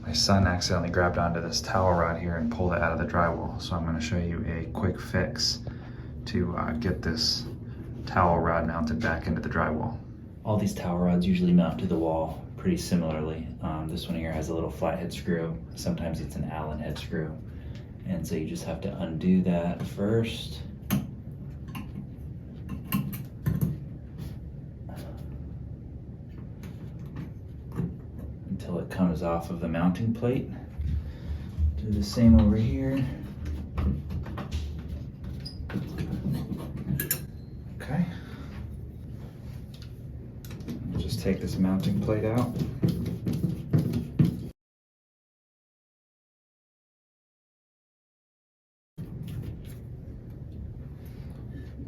My son accidentally grabbed onto this towel rod here and pulled it out of the drywall. So I'm going to show you a quick fix to get this towel rod mounted back into the drywall. All these towel rods usually mount to the wall pretty similarly. This one here has a little flathead screw. Sometimes it's an Allen head screw. And so you just have to undo that first. Until it comes off of the mounting plate. Do the same over here. Okay. Just take this mounting plate out.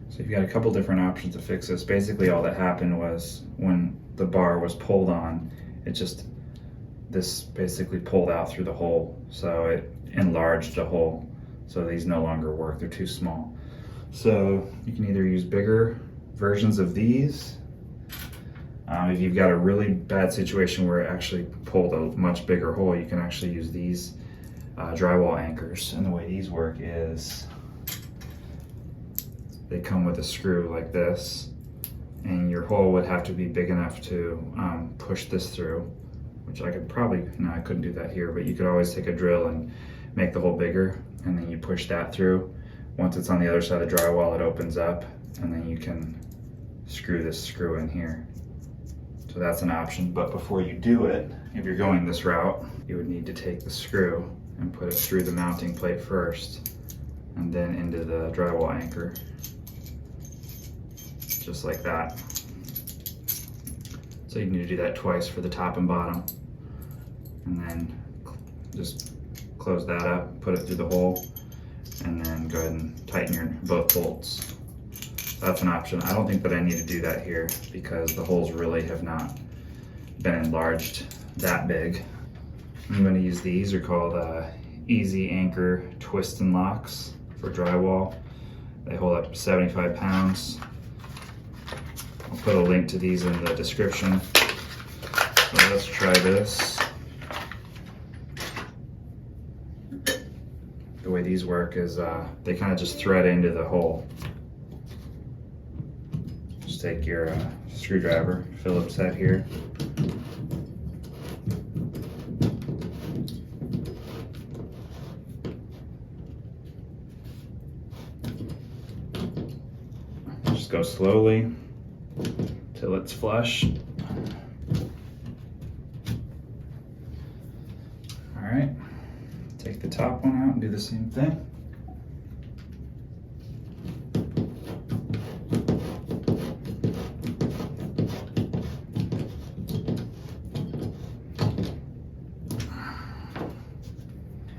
So you've got a couple different options to fix this. Basically all that happened was when the bar was pulled on, this basically pulled out through the hole. So it enlarged the hole. So these no longer work, they're too small. So you can either use bigger versions of these. If you've got a really bad situation where it actually pulled a much bigger hole, you can actually use these drywall anchors. And the way these work is they come with a screw like this, and your hole would have to be big enough to push this through, which I could probably, no, I couldn't do that here, but you could always take a drill and make the hole bigger, and then you push that through. Once it's on the other side of the drywall, it opens up, and then you can screw this screw in here. So that's an option, but before you do it, if you're going this route, you would need to take the screw and put it through the mounting plate first, and then into the drywall anchor, just like that. So you need to do that twice for the top and bottom, and then just close that up, put it through the hole, and then go ahead and tighten your both bolts. That's an option. I don't think that I need to do that here because the holes really have not been enlarged that big. I'm going to use these. They're called Easy Anchor Twist and Locks for drywall. They hold up to 75 pounds. I'll put a link to these in the description. So let's try this. The way these work is they kind of just thread into the hole. Just take your screwdriver, phillips head here. Just go slowly till it's flush. All right, take the top one out and do the same thing.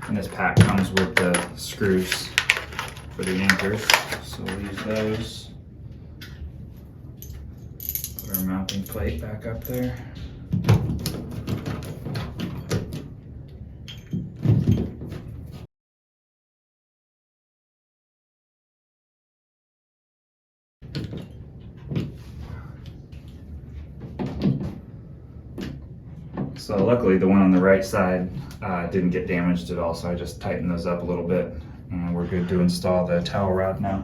And this pack comes with the screws for the anchors, so we'll use those. Put our mounting plate back up there. So luckily the one on the right side didn't get damaged at all, so I just tightened those up a little bit, and we're good to install the towel rod now.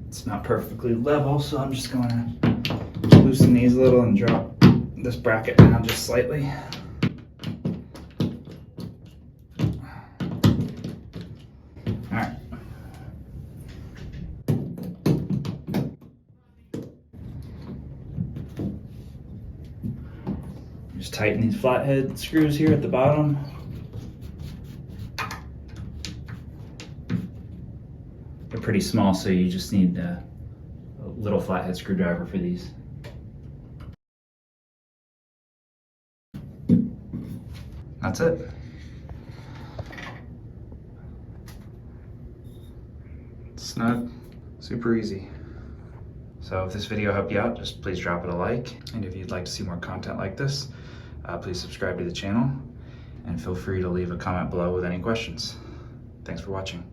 It's not perfectly level, so I'm just going to loosen these a little and drop this bracket down just slightly. Alright. Just tighten these flathead screws here at the bottom. They're pretty small, so you just need a little flathead screwdriver for these. That's it. Snug, super easy. So if this video helped you out, just please drop it a like. And if you'd like to see more content like this, please subscribe to the channel and feel free to leave a comment below with any questions. Thanks for watching.